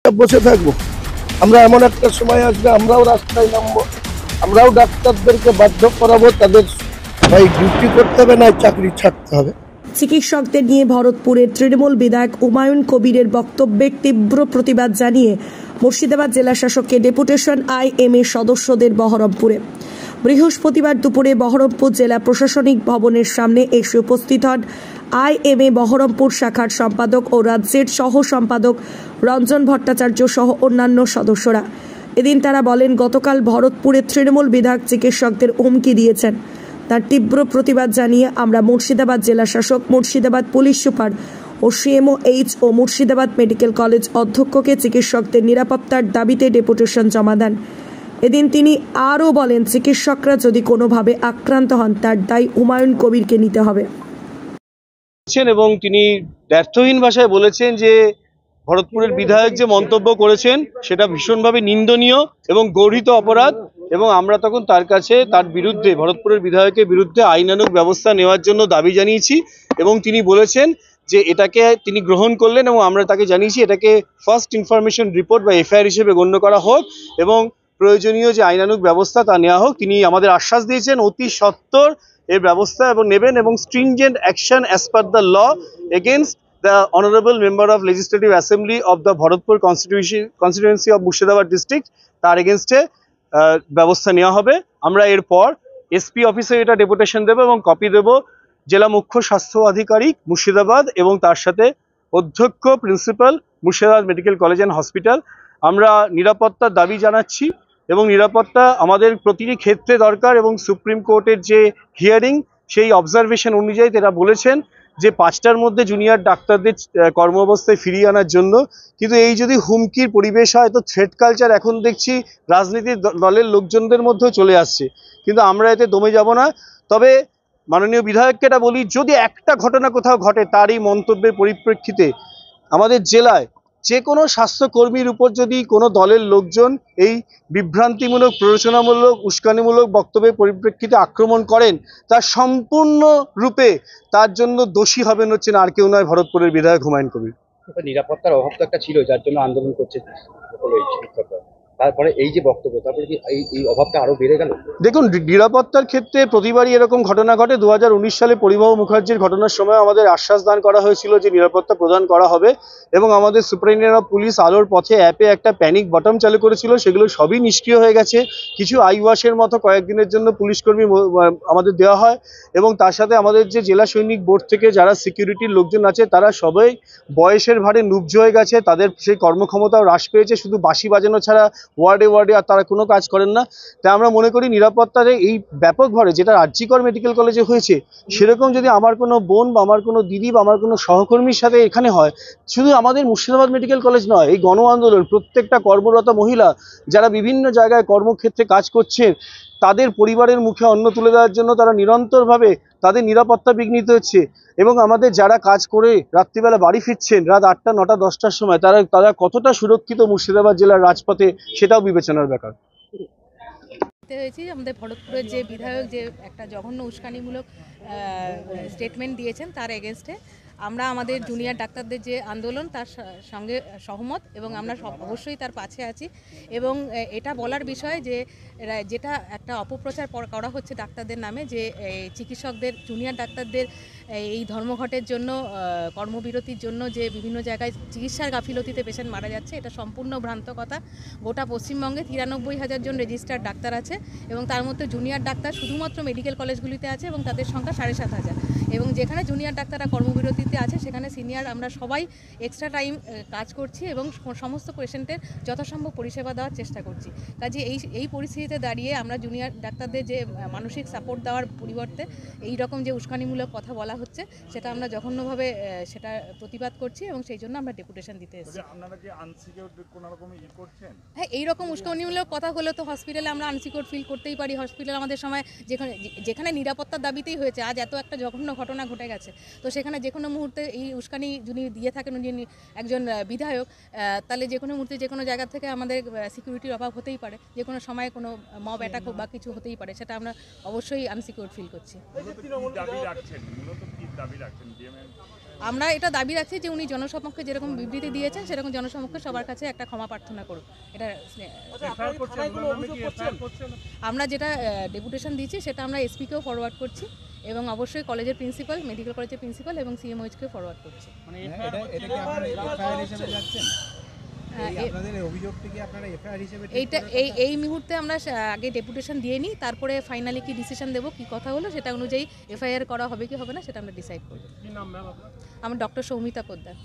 চুপচাপ বসে থাকবো? আমরা এমন একটা সময় আসবে আমরাও রাস্তায় নামবো, আমরাও ডাক্তারদেরকে বাধ্য করাবো তাদের হয় ডিউটি করতে হবে না চাকরি ছাড়তে হবে। চিকিৎসকদের নিয়ে ভরতপুরের তৃণমূল বিধায়ক হুমায়ুন কবিরের বক্তব্যের তীব্র প্রতিবাদ জানিয়ে মুর্শিদাবাদ জেলা শাসককে ডেপুটেশন আইএমএ সদস্যদের বহরমপুরে। বৃহস্পতিবার দুপুরে বহরমপুর জেলা প্রশাসনিক ভবনের সামনে এসে উপস্থিত হন আইএমএ বহরমপুর শাখার সম্পাদক ও রাজ্যের সহ সম্পাদক রঞ্জন ভট্টাচার্য সহ অন্যান্য সদস্যরা। এদিন তারা বলেন, গতকাল ভরতপুরের তৃণমূল বিধায়ক চিকিৎসকদের হুমকি দিয়েছেন। তার তীব্র প্রতিবাদ জানিয়ে আমরা মুর্শিদাবাদ জেলা শাসক, মুর্শিদাবাদ পুলিশ সুপার ও সিএমওএইচ ও মুর্শিদাবাদ মেডিকেল কলেজ অধ্যক্ষকে চিকিৎসকদের নিরাপত্তার দাবিতে ডেপুটেশন জমা দেন। এদিন তিনি আরও বলেন, চিকিৎসকরা যদি কোনোভাবে আক্রান্ত হন তার দায় হুমায়ুন কবিরকে নিতে হবে। এবং তিনি ব্যর্থহীন ভাষায় বলেছেন যে ভরতপুরের বিধায়ক যে মন্তব্য করেছেন সেটা ভীষণভাবে নিন্দনীয় এবং গর্হিত অপরাধ, এবং আমরা তখন তার কাছে তার বিরুদ্ধে, ভরতপুরের বিধায়কের বিরুদ্ধে আইনানুগ ব্যবস্থা নেওয়ার জন্য দাবি জানিয়েছি এবং তিনি বলেছেন যে এটাকে তিনি গ্রহণ করলেন এবং আমরা তাকে জানিয়েছি এটাকে ফার্স্ট ইনফরমেশন রিপোর্ট বা এফআইআর হিসেবে গণ্য করা হোক এবং প্রয়োজনীয় যে আইনানুগ ব্যবস্থা তা নেওয়া হোক। তিনি আমাদের আশ্বাস দিয়েছেন অতি সত্বর এর ব্যবস্থা এবং নেবেন এবং stringent action as per the law against the honorable member of Legislative Assembly of the Bharatpur constituency of Murshidabad district, তার এগেনস্টে ব্যবস্থা নেওয়া হবে। আমরা এরপর এসপি অফিসে এটা ডেপুটেশন দেব এবং কপি দেব জেলা মুখ্য স্বাস্থ্য আধিকারিক মুর্শিদাবাদ এবং তার সাথে অধ্যক্ষ principal Murshidabad medical college and hospital. আমরা নিরাপত্তার দাবি জানাচ্ছি এবং নিরাপত্তা আমাদের প্রতিটি ক্ষেত্রে দরকার এবং সুপ্রিম কোর্টের যে হিয়ারিং সেই অবজারভেশন অনুযায়ী তারা বলেছেন যে 5টার মধ্যে জুনিয়র ডাক্তারদের কর্ম অবস্থায় ফিরিয়ে আনার জন্য। কিন্তু এই যদি হুমকির পরিবেশ হয় তো থ্রেট কালচার এখন দেখছি রাজনীতির দলের লোকজনদের মধ্যেও চলে আসছে, কিন্তু আমরা এতে দমে যাব না। তবে মাননীয় বিধায়ককে এটা বলি, যদি একটা ঘটনা কোথাও ঘটে তার এই মন্তব্যের পরিপ্রেক্ষিতে আমাদের জেলায় যে কোনো স্বাস্থ্যকর্মীর উপর যদি কোনো দলের লোকজন এই বিভ্রান্তিমূলক, প্ররোচনামূলক, উস্কানিমূলক বক্তব্যের পরিপ্রেক্ষিতে আক্রমণ করেন, তার সম্পূর্ণরূপে তার জন্য দোষী হবেন হচ্ছেন আর কেউ নয়, ভরতপুরের বিধায়ক হুমায়ুন কবির। নিরাপত্তার অভাব তো একটা ছিল, যার জন্য আন্দোলন করছে চিকিৎসকরা। তারপরে এই যে বক্তব্য, তারপরে কি এই অভাবটা আরো বেড়ে গেল? দেখুন, নিরাপত্তার ক্ষেত্রে প্রতিবারই এরকম ঘটনা ঘটে। 2019 সালে পরিমল মুখার্জির ঘটনার সময় আমাদের আশ্বাস দান করা হয়েছিল যে নিরাপত্তা প্রদান করা হবে এবং আমাদের সুপারিনটেন্ডেন্ট অফ পুলিশ আলোর পথে অ্যাপে একটা প্যানিক বটম চালু করেছিল, সেগুলো সবই নিষ্ক্রিয় হয়ে গেছে। কিছু আইওয়াশের মতো কয়েকদিনের জন্য পুলিশকর্মী আমাদের দেওয়া হয় এবং তার সাথে আমাদের যে জেলা সৈনিক বোর্ড থেকে যারা সিকিউরিটির লোকজন আছে তারা সবাই বয়সের ভারে নুব্জ হয়ে গেছে, তাদের সেই কর্মক্ষমতাও হ্রাস পেয়েছে, শুধু বাঁশি বাজানো ছাড়া ওয়ার্ডে ওয়ার্ডে আর তারা কোনো কাজ করেন না। তাই আমরা মনে করি নিরাপত্তার এই ব্যাপকভাবে যেটা আরজিকর মেডিকেল কলেজে হয়েছে, সেরকম যদি আমার কোনো বোন বা আমার কোনো দিদি বা আমার কোনো সহকর্মীর সাথে এখানে হয়, শুধু আমাদের মুর্শিদাবাদ মেডিকেল কলেজ নয়, এই গণ আন্দোলন প্রত্যেকটা কর্মরত মহিলা যারা বিভিন্ন জায়গায় কর্মক্ষেত্রে কাজ করছেন তাদের পরিবারের মুখে অন্ন তুলে দেওয়ার জন্য তারা নিরন্তরভাবে তাদের নিরাপত্তা বিঘ্নিত হচ্ছে এবং আমাদের যারা কাজ করে রাত্রিবেলা বাড়ি ফিরছেন রাত 8টা 9টা 10টার সময় তারা কতটা সুরক্ষিত মুর্শিদাবাদ জেলার রাজপথে সেটাও বিবেচনার ব্যাপার। হয়েছে আমাদের ভরতপুরের যে বিধায়ক যে একটা জঘন্য উস্কানিমূলক স্টেটমেন্ট দিয়েছেন তার এগেনস্টে আমরা আমাদের জুনিয়র ডাক্তারদের যে আন্দোলন তার সঙ্গে সহমত এবং আমরা অবশ্যই তার পাশে আছি এবং এটা বলার বিষয় যে যেটা একটা অপপ্রচার করা হচ্ছে ডাক্তারদের নামে যে চিকিৎসকদের জুনিয়র ডাক্তারদের এই ধর্মঘটের জন্য কর্মবিরতির জন্য যে বিভিন্ন জায়গায় চিকিৎসার গাফিলতিতে পেশেন্ট মারা যাচ্ছে, এটা সম্পূর্ণ ভ্রান্ত কথা। গোটা পশ্চিমবঙ্গে 93,000 জন রেজিস্টার্ড ডাক্তার আছে এবং তার মধ্যে জুনিয়র ডাক্তার শুধুমাত্র মেডিকেল কলেজগুলিতে আছে এবং তাদের সংখ্যা 7,500 এবং যেখানে জুনিয়র ডাক্তাররা কর্মবিরতিতে আছে সেখানে সিনিয়র আমরা সবাই এক্সট্রা টাইম কাজ করছি এবং সমস্ত পেশেন্টের যথাসম্ভব পরিষেবা দেওয়ার চেষ্টা করছি। কাজে এই পরিস্থিতিতে দাঁড়িয়ে আমরা জুনিয়র ডাক্তারদের যে মানসিক সাপোর্ট দেওয়ার পরিবর্তে এই রকম যে উস্কানিমূলক কথা বলা হচ্ছে সেটা আমরা জঘন্যভাবে সেটা প্রতিবাদ করছি এবং সেই জন্য আমরা ডেপুটেশন দিতে এসেছি। হ্যাঁ, এইরকম উস্কানিমূলক কথা হলে তো হসপিটালে আমরা আনসিকিউর ফিল করতেই পারি। হসপিটাল আমাদের সময় যেখানে নিরাপত্তার দাবিতেই হয়েছে, আজ এত একটা জঘন্য ঘটনা ঘটে গেছে, তো সেখানে যে কোনো মুহূর্তে এই উস্কানি যিনি দিয়ে থাকেন যিনি একজন বিধায়ক, তাহলে যে কোনো মুহূর্তে যে কোনো জায়গা থেকে আমাদের সিকিউরিটির অভাব হতেই পারে, যে কোনো সময় কোনো মব অ্যাটাক বা কিছু হতেই পারে, সেটা আমরা অবশ্যই আনসিকিউর ফিল করছি। আমরা এটা দাবি রাখছি যে উনি জনসমক্ষে যেরকম বিবৃতি দিয়েছেন সেরকম জনসমক্ষে সবার কাছে একটা ক্ষমা প্রার্থনা করুন। এটা আমরা যেটা ডেপুটেশন দিয়েছি সেটা আমরা এসপিকেও ফরওয়ার্ড করছি এবং অবশ্যই কলেজের প্রিন্সিপাল, মেডিকেল কলেজের প্রিন্সিপাল এবং সিএমওইচকেও ফরওয়ার্ড করছি। এইটা এই মুহূর্তে আমরা আগে ডেপুটেশন দিয়ে নিই, তারপরে ফাইনালি কি ডিসিশন দেবো, কি কথা হলো সেটা অনুযায়ী এফআইআর করা হবে কি হবে না সেটা আমরা ডিসাইড করব। আমার ডক্টর সৌমিতা পোদ্দার।